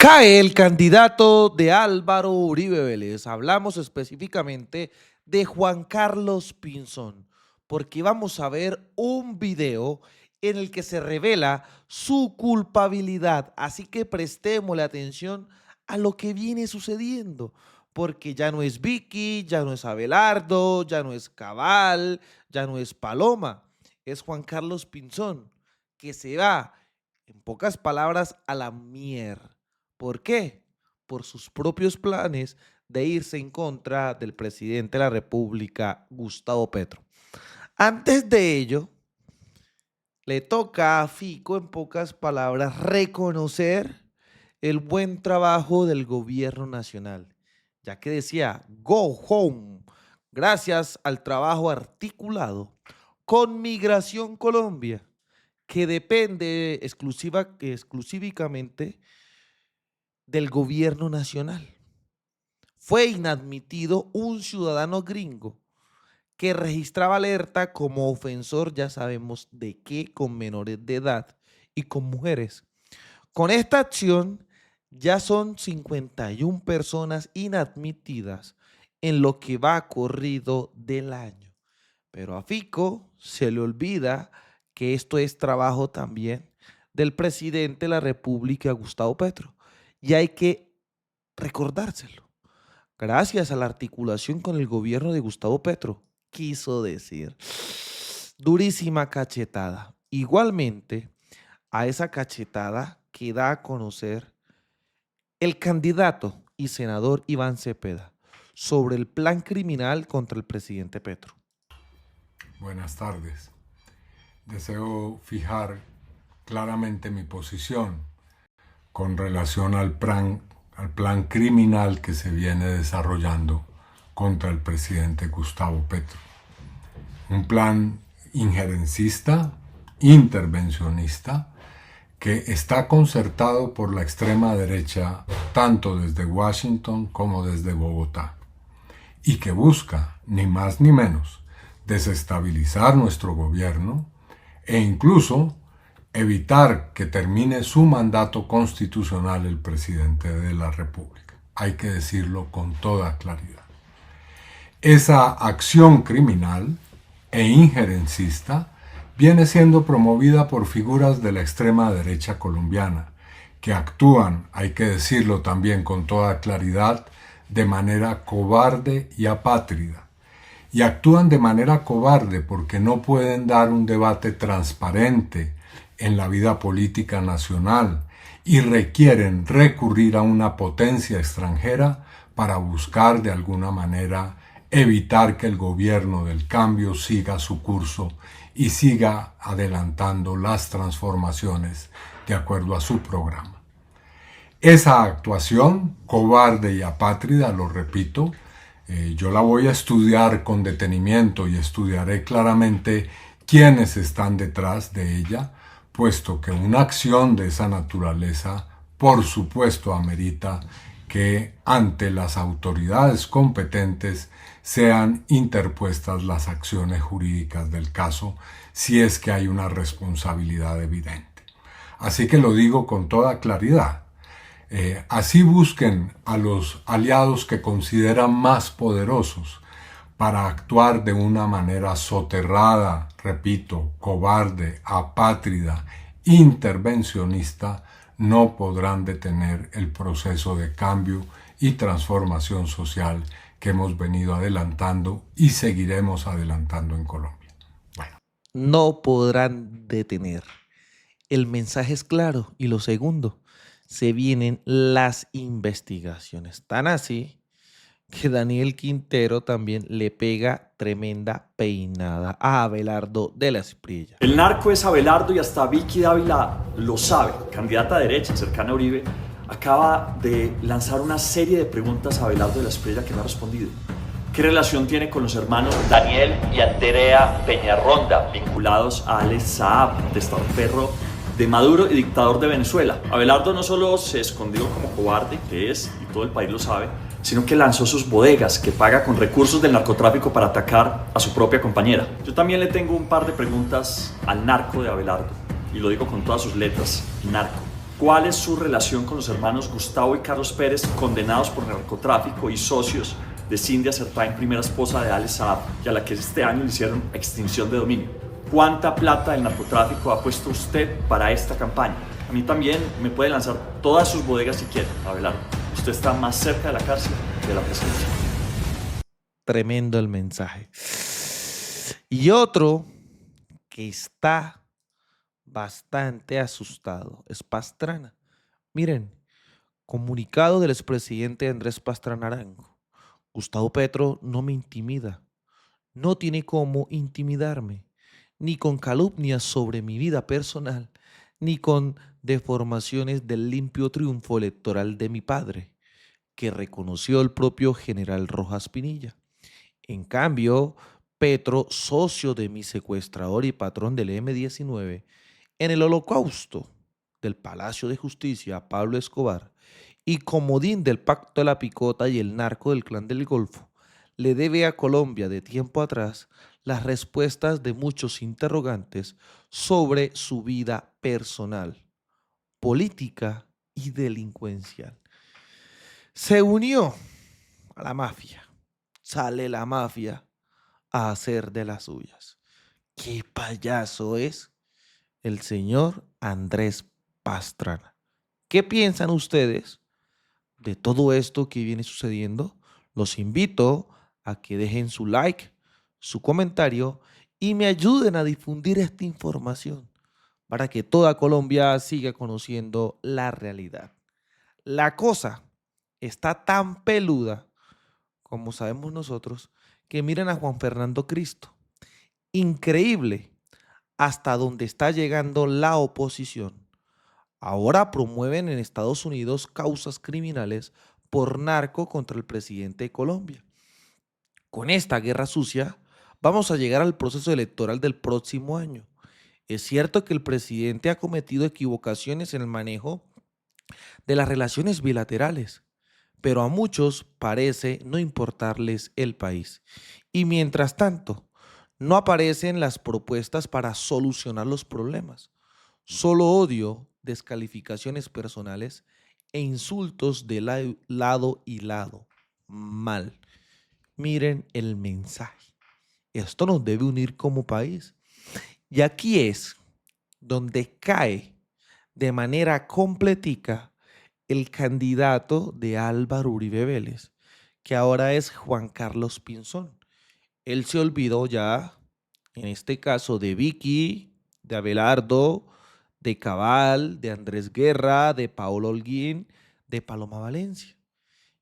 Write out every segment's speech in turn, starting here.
Cae el candidato de Álvaro Uribe Vélez. Hablamos específicamente de Juan Carlos Pinzón, porque vamos a ver un video en el que se revela su culpabilidad. Así que prestémosle atención a lo que viene sucediendo, porque ya no es Vicky, ya no es Abelardo, ya no es Cabal, ya no es Paloma, es Juan Carlos Pinzón, que se va, en pocas palabras, a la mierda. ¿Por qué? Por sus propios planes de irse en contra del presidente de la República, Gustavo Petro. Antes de ello, le toca a Fico, en pocas palabras, reconocer el buen trabajo del gobierno nacional, ya que decía, go home, gracias al trabajo articulado con Migración Colombia, que depende exclusivamente del gobierno nacional. Fue inadmitido un ciudadano gringo que registraba alerta como ofensor, ya sabemos de qué, con menores de edad y con mujeres. Con esta acción ya son 51 personas inadmitidas en lo que va corrido del año. Pero a Fico se le olvida que esto es trabajo también del presidente de la República, Gustavo Petro. Y hay que recordárselo. Gracias a la articulación con el gobierno de Gustavo Petro, quiso decir. Durísima cachetada. Igualmente, a esa cachetada que da a conocer el candidato y senador Iván Cepeda sobre el plan criminal contra el presidente Petro. Buenas tardes. Deseo fijar claramente mi posición con relación al plan criminal que se viene desarrollando contra el presidente Gustavo Petro. Un plan injerencista, intervencionista, que está concertado por la extrema derecha tanto desde Washington como desde Bogotá y que busca, ni más ni menos, desestabilizar nuestro gobierno e incluso evitar que termine su mandato constitucional el presidente de la República. Hay que decirlo con toda claridad. Esa acción criminal e injerencista viene siendo promovida por figuras de la extrema derecha colombiana, que actúan, hay que decirlo también con toda claridad, de manera cobarde y apátrida. Y actúan de manera cobarde porque no pueden dar un debate transparente en la vida política nacional y requieren recurrir a una potencia extranjera para buscar de alguna manera evitar que el gobierno del cambio siga su curso y siga adelantando las transformaciones de acuerdo a su programa. Esa actuación cobarde y apátrida, lo repito, yo la voy a estudiar con detenimiento y estudiaré claramente quiénes están detrás de ella, puesto que una acción de esa naturaleza, por supuesto, amerita que ante las autoridades competentes sean interpuestas las acciones jurídicas del caso, si es que hay una responsabilidad evidente. Así que lo digo con toda claridad. Así busquen a los aliados que consideran más poderosos para actuar de una manera soterrada, repito, cobarde, apátrida, intervencionista, no podrán detener el proceso de cambio y transformación social que hemos venido adelantando y seguiremos adelantando en Colombia. Bueno. No podrán detener. El mensaje es claro. Y lo segundo, se vienen las investigaciones. Tan así que Daniel Quintero también le pega tremenda peinada a Abelardo de la Espriella. El narco es Abelardo y hasta Vicky Dávila lo sabe. Candidata a derecha cercana a Uribe acaba de lanzar una serie de preguntas a Abelardo de la Espriella que no ha respondido. ¿Qué relación tiene con los hermanos Daniel y Andrea Peñarronda, vinculados a Alex Saab, testaferro de Maduro y dictador de Venezuela? Abelardo no solo se escondió como cobarde, que es, y todo el país lo sabe, sino que lanzó sus bodegas que paga con recursos del narcotráfico para atacar a su propia compañera. Yo también le tengo un par de preguntas al narco de Abelardo, y lo digo con todas sus letras, narco. ¿Cuál es su relación con los hermanos Gustavo y Carlos Pérez, condenados por narcotráfico y socios de Cindy Sertain, primera esposa de Ale Saab, y a la que este año le hicieron extinción de dominio? ¿Cuánta plata del narcotráfico ha puesto usted para esta campaña? A mí también me puede lanzar todas sus bodegas si quiere, Abelardo. Usted está más cerca de la cárcel que de la presidencia. Tremendo el mensaje. Y otro que está bastante asustado es Pastrana. Miren, comunicado del expresidente Andrés Pastrana Arango. Gustavo Petro no me intimida, no tiene cómo intimidarme, ni con calumnias sobre mi vida personal, ni con deformaciones del limpio triunfo electoral de mi padre, que reconoció el propio general Rojas Pinilla. En cambio, Petro, socio de mi secuestrador y patrón del M-19, en el holocausto del Palacio de Justicia, Pablo Escobar, y comodín del Pacto de la Picota y el narco del Clan del Golfo, le debe a Colombia de tiempo atrás las respuestas de muchos interrogantes sobre su vida personal, política y delincuencial. Se unió a la mafia. Sale la mafia a hacer de las suyas. ¿Qué payaso es el señor Andrés Pastrana? ¿Qué piensan ustedes de todo esto que viene sucediendo? Los invito a que dejen su like, su comentario y me ayuden a difundir esta información para que toda Colombia siga conociendo la realidad. La cosa está tan peluda, como sabemos nosotros, que miren a Juan Fernando Cristo. Increíble hasta dónde está llegando la oposición. Ahora promueven en Estados Unidos causas criminales por narco contra el presidente de Colombia. Con esta guerra sucia vamos a llegar al proceso electoral del próximo año. Es cierto que el presidente ha cometido equivocaciones en el manejo de las relaciones bilaterales, pero a muchos parece no importarles el país. Y mientras tanto, no aparecen las propuestas para solucionar los problemas. Solo odio, descalificaciones personales e insultos de lado y lado. Mal. Miren el mensaje. Esto nos debe unir como país. Y aquí es donde cae de manera completica el candidato de Álvaro Uribe Vélez, que ahora es Juan Carlos Pinzón. Él se olvidó ya, en este caso, de Vicky, de Abelardo, de Cabal, de Andrés Guerra, de Paolo Holguín, de Paloma Valencia.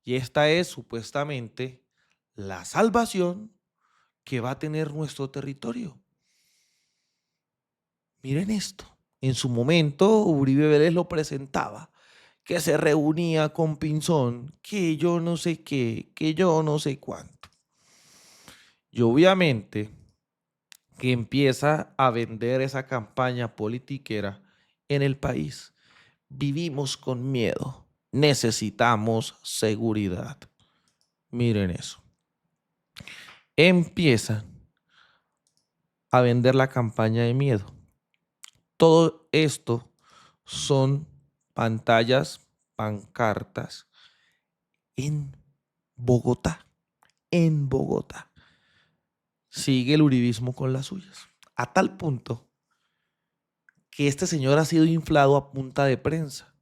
Y esta es supuestamente la salvación que va a tener nuestro territorio. Miren esto. En su momento, Uribe Vélez lo presentaba, que se reunía con Pinzón, que yo no sé qué, que yo no sé cuánto. Y obviamente que empieza a vender esa campaña politiquera en el país. Vivimos con miedo, necesitamos seguridad. Miren eso. Empiezan a vender la campaña de miedo. Todo esto son pantallas, pancartas en Bogotá. En Bogotá. Sigue el uribismo con las suyas. A tal punto que este señor ha sido inflado a punta de prensa.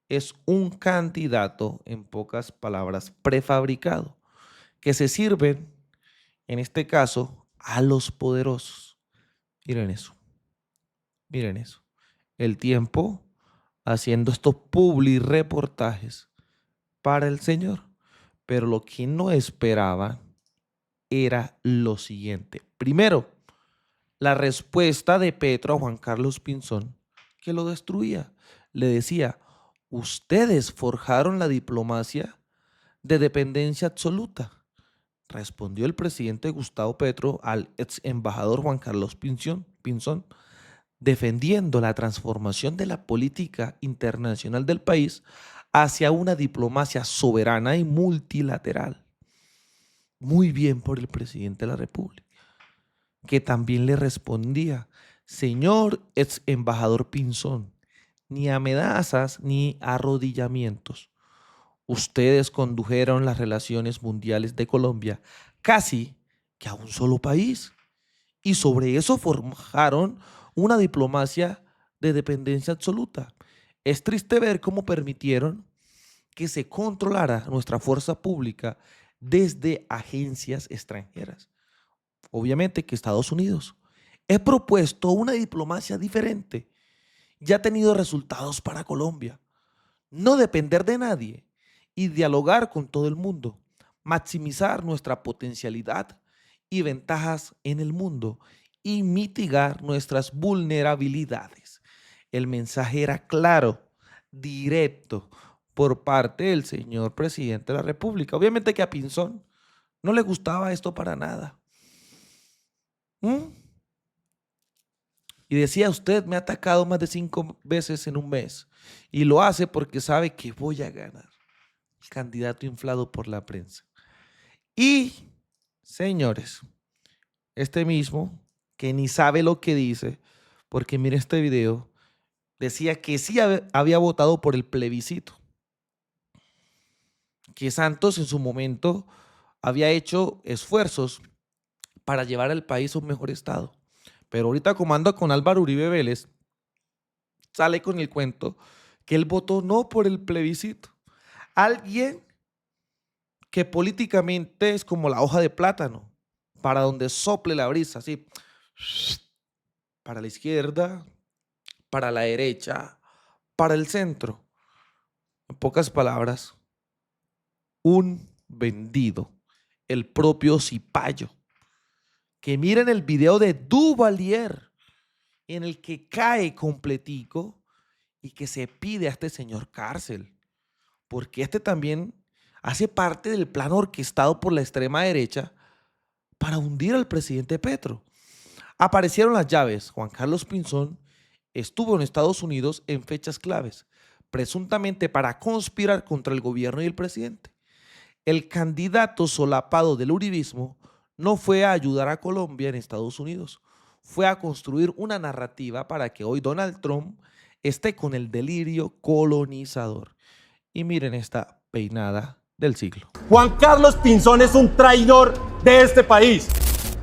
Es un candidato, en pocas palabras, prefabricado, que se sirven, en este caso, a los poderosos. Miren eso. Miren eso. El Tiempo haciendo estos publi reportajes para el señor. Pero lo que no esperaba era lo siguiente. Primero, la respuesta de Petro a Juan Carlos Pinzón, que lo destruía. Le decía, ustedes forjaron la diplomacia de dependencia absoluta. Respondió el presidente Gustavo Petro al ex embajador Juan Carlos Pinzón, defendiendo la transformación de la política internacional del país hacia una diplomacia soberana y multilateral. Muy bien por el presidente de la República, que también le respondía, señor ex embajador Pinzón, ni amenazas, ni arrodillamientos. Ustedes condujeron las relaciones mundiales de Colombia casi que a un solo país. Y sobre eso forjaron una diplomacia de dependencia absoluta. Es triste ver cómo permitieron que se controlara nuestra fuerza pública desde agencias extranjeras. Obviamente que Estados Unidos. He propuesto una diplomacia diferente y ha tenido resultados para Colombia. No depender de nadie y dialogar con todo el mundo. Maximizar nuestra potencialidad y ventajas en el mundo y mitigar nuestras vulnerabilidades. El mensaje era claro, directo, por parte del señor presidente de la República. Obviamente que a Pinzón no le gustaba esto para nada. Y decía, usted me ha atacado más de 5 veces en un mes y lo hace porque sabe que voy a ganar. El candidato inflado por la prensa. Y, señores, este mismo, que ni sabe lo que dice, porque mire este video, decía que sí había votado por el plebiscito, que Santos en su momento había hecho esfuerzos para llevar al país a un mejor estado. Pero ahorita como anda con Álvaro Uribe Vélez, sale con el cuento que él votó no por el plebiscito. Alguien que políticamente es como la hoja de plátano, para donde sople la brisa, así, para la izquierda, para la derecha, para el centro. En pocas palabras, un vendido, el propio Cipayo. Que miren el video de Duvalier, en el que cae completico y que se pide a este señor cárcel, porque este también hace parte del plan orquestado por la extrema derecha para hundir al presidente Petro. Aparecieron las llaves. Juan Carlos Pinzón estuvo en Estados Unidos en fechas claves, presuntamente para conspirar contra el gobierno y el presidente. El candidato solapado del uribismo no fue a ayudar a Colombia en Estados Unidos, fue a construir una narrativa para que hoy Donald Trump esté con el delirio colonizador. Y miren esta peinada del siglo. Juan Carlos Pinzón es un traidor de este país.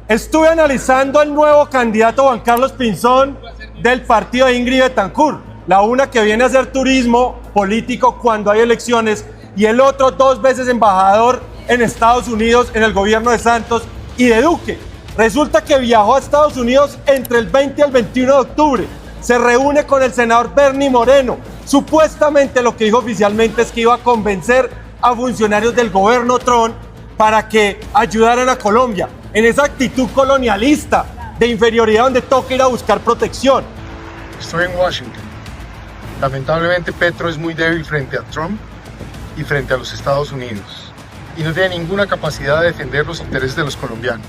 Estuve analizando el nuevo candidato Juan Carlos Pinzón del partido de Ingrid Betancourt, la una que viene a hacer turismo político cuando hay elecciones y el otro 2 veces embajador en Estados Unidos en el gobierno de Santos y de Duque. Resulta que viajó a Estados Unidos entre el 20 y el 21 de octubre. Se reúne con el senador Bernie Moreno. Supuestamente lo que dijo oficialmente es que iba a convencer a funcionarios del gobierno Trump para que ayudaran a Colombia en esa actitud colonialista de inferioridad donde toca ir a buscar protección. Estoy en Washington. Lamentablemente Petro es muy débil frente a Trump y frente a los Estados Unidos y no tiene ninguna capacidad de defender los intereses de los colombianos.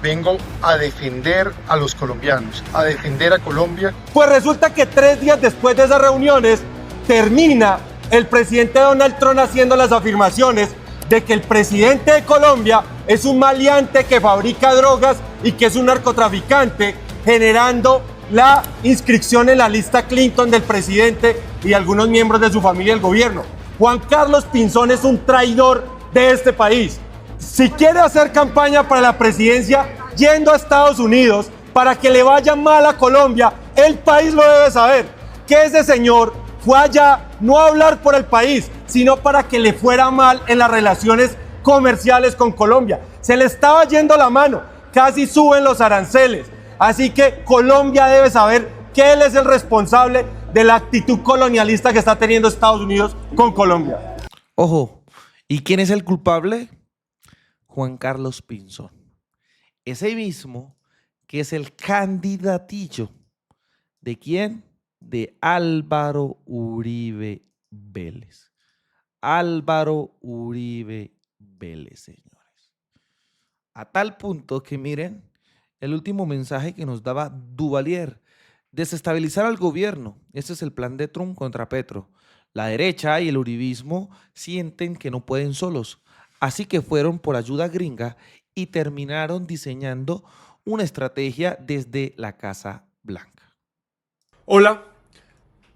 Vengo a defender a los colombianos, a defender a Colombia. Pues resulta que 3 días después de esas reuniones termina el presidente Donald Trump haciendo las afirmaciones de que el presidente de Colombia es un maleante que fabrica drogas y que es un narcotraficante, generando la inscripción en la lista Clinton del presidente y algunos miembros de su familia y el gobierno. Juan Carlos Pinzón es un traidor de este país. Si quiere hacer campaña para la presidencia yendo a Estados Unidos para que le vaya mal a Colombia, el país lo debe saber, que ese señor fue allá no a hablar por el país, sino para que le fuera mal en las relaciones comerciales con Colombia. Se le estaba yendo la mano, casi suben los aranceles. Así que Colombia debe saber que él es el responsable de la actitud colonialista que está teniendo Estados Unidos con Colombia. Ojo, ¿y quién es el culpable? Juan Carlos Pinzón. Ese mismo que es el candidatillo. ¿De quién? De Álvaro Uribe Vélez. Álvaro Uribe Vélez, señores. A tal punto que miren el último mensaje que nos daba Duvalier. Desestabilizar al gobierno. Ese es el plan de Trump contra Petro. La derecha y el uribismo sienten que no pueden solos. Así que fueron por ayuda gringa y terminaron diseñando una estrategia desde la Casa Blanca. Hola,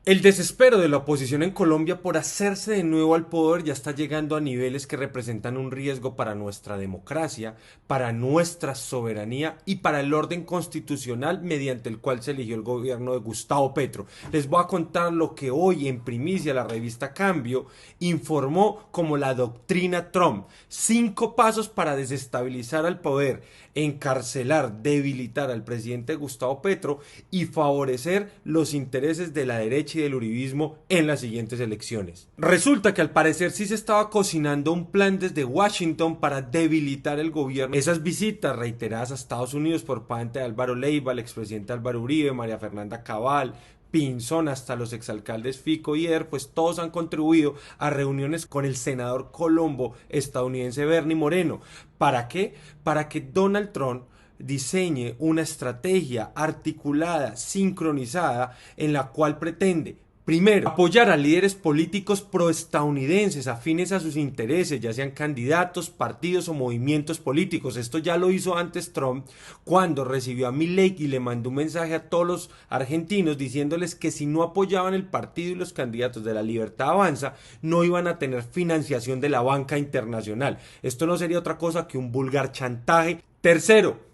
El desespero de la oposición en Colombia por hacerse de nuevo al poder ya está llegando a niveles que representan un riesgo para nuestra democracia, para nuestra soberanía y para el orden constitucional mediante el cual se eligió el gobierno de Gustavo Petro. Les voy a contar lo que hoy en primicia la revista Cambio informó como la doctrina Trump. 5 pasos para desestabilizar al poder, encarcelar, debilitar al presidente Gustavo Petro y favorecer los intereses de la derecha y del uribismo en las siguientes elecciones. Resulta que al parecer sí se estaba cocinando un plan desde Washington para debilitar el gobierno. Esas visitas reiteradas a Estados Unidos por parte de Álvaro Leiva, el expresidente Álvaro Uribe, María Fernanda Cabal, Pinzón, hasta los exalcaldes Fico y Eder, pues todos han contribuido a reuniones con el senador Colombo estadounidense Bernie Moreno. ¿Para qué? Para que Donald Trump diseñe una estrategia articulada, sincronizada, en la cual pretende, primero, apoyar a líderes políticos proestadounidenses afines a sus intereses, ya sean candidatos, partidos o movimientos políticos. Esto ya lo hizo antes Trump cuando recibió a Milei y le mandó un mensaje a todos los argentinos diciéndoles que si no apoyaban el partido y los candidatos de La Libertad Avanza, no iban a tener financiación de la banca internacional. Esto no sería otra cosa que un vulgar chantaje. Tercero,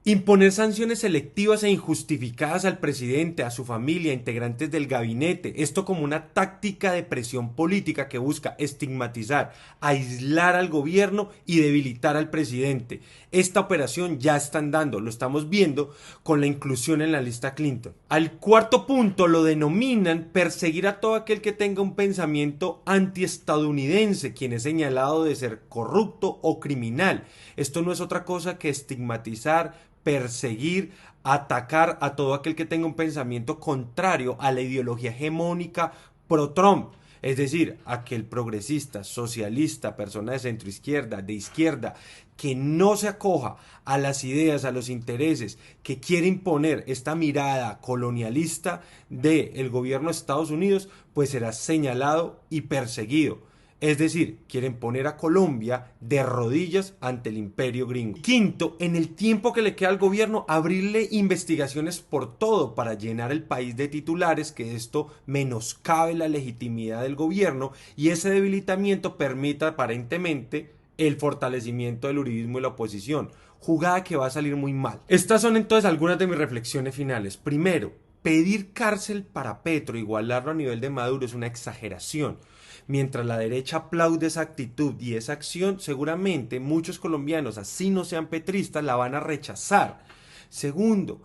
imponer sanciones selectivas e injustificadas al presidente, a su familia, a integrantes del gabinete. Esto como una táctica de presión política que busca estigmatizar, aislar al gobierno y debilitar al presidente. Esta operación ya está andando, lo estamos viendo con la inclusión en la lista Clinton. Al cuarto punto lo denominan perseguir a todo aquel que tenga un pensamiento antiestadounidense, quien es señalado de ser corrupto o criminal. Esto no es otra cosa que estigmatizar, perseguir, atacar a todo aquel que tenga un pensamiento contrario a la ideología hegemónica pro-Trump. Es decir, aquel progresista, socialista, persona de centroizquierda, de izquierda, que no se acoja a las ideas, a los intereses, que quiere imponer esta mirada colonialista del gobierno de Estados Unidos, pues será señalado y perseguido. Es decir, quieren poner a Colombia de rodillas ante el imperio gringo. Quinto, en el tiempo que le queda al gobierno, abrirle investigaciones por todo para llenar el país de titulares, que esto menoscabe la legitimidad del gobierno y ese debilitamiento permita aparentemente el fortalecimiento del uribismo y la oposición. Jugada que va a salir muy mal. Estas son entonces algunas de mis reflexiones finales. Primero, pedir cárcel para Petro, igualarlo a nivel de Maduro, es una exageración. Mientras la derecha aplaude esa actitud y esa acción, seguramente muchos colombianos, así no sean petristas, la van a rechazar. Segundo,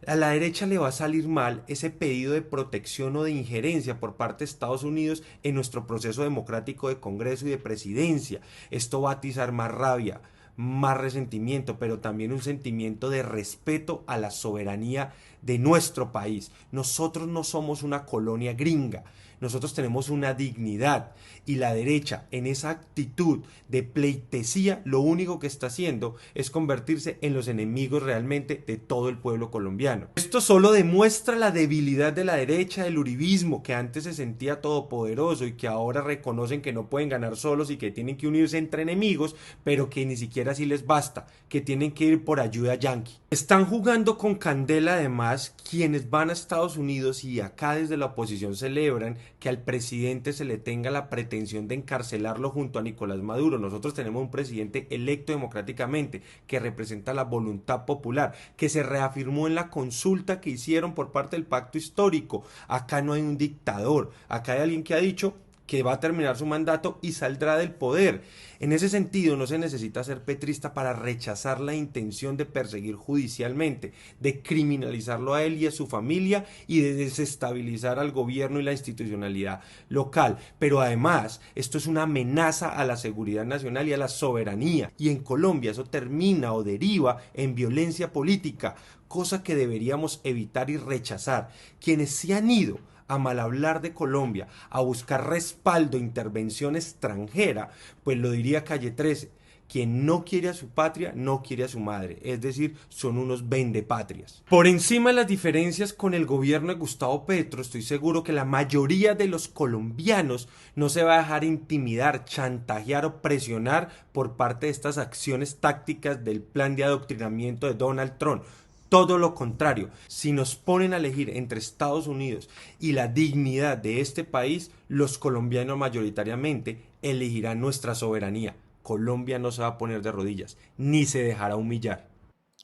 a la derecha le va a salir mal ese pedido de protección o de injerencia por parte de Estados Unidos en nuestro proceso democrático de Congreso y de presidencia. Esto va a atizar más rabia, más resentimiento, pero también un sentimiento de respeto a la soberanía de nuestro país. Nosotros no somos una colonia gringa. Nosotros tenemos una dignidad y la derecha en esa actitud de pleitesía lo único que está haciendo es convertirse en los enemigos realmente de todo el pueblo colombiano. Esto solo demuestra la debilidad de la derecha, del uribismo, que antes se sentía todopoderoso y que ahora reconocen que no pueden ganar solos y que tienen que unirse entre enemigos, pero que ni siquiera así les basta, que tienen que ir por ayuda yanqui. Están jugando con candela además quienes van a Estados Unidos y acá desde la oposición celebran que al presidente se le tenga la pretensión de encarcelarlo junto a Nicolás Maduro. Nosotros tenemos un presidente electo democráticamente que representa la voluntad popular, que se reafirmó en la consulta que hicieron por parte del pacto histórico. Acá no hay un dictador, acá hay alguien que ha dicho que va a terminar su mandato y saldrá del poder. En ese sentido, no se necesita ser petrista para rechazar la intención de perseguir judicialmente, de criminalizarlo a él y a su familia y de desestabilizar al gobierno y la institucionalidad local. Pero además, esto es una amenaza a la seguridad nacional y a la soberanía. Y en Colombia eso termina o deriva en violencia política, cosa que deberíamos evitar y rechazar. Quienes se han ido a mal hablar de Colombia, a buscar respaldo, intervención extranjera, pues lo diría Calle 13, quien no quiere a su patria, no quiere a su madre, es decir, son unos vendepatrias. Por encima de las diferencias con el gobierno de Gustavo Petro, estoy seguro que la mayoría de los colombianos no se va a dejar intimidar, chantajear o presionar por parte de estas acciones tácticas del plan de adoctrinamiento de Donald Trump. todo lo contrario. Si nos ponen a elegir entre Estados Unidos y la dignidad de este país, los colombianos mayoritariamente elegirán nuestra soberanía. Colombia no se va a poner de rodillas, ni se dejará humillar.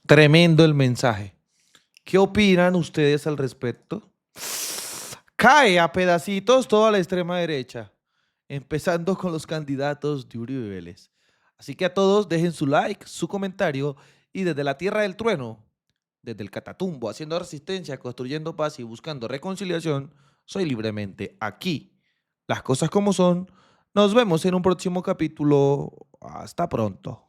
Tremendo el mensaje. ¿Qué opinan ustedes al respecto? Cae a pedacitos toda la extrema derecha, empezando con los candidatos de Uribe Vélez. Así que a todos dejen su like, su comentario y desde la tierra del trueno, desde el Catatumbo, haciendo resistencia, construyendo paz y buscando reconciliación, soy libremente aquí. Las cosas como son. Nos vemos en un próximo capítulo. Hasta pronto.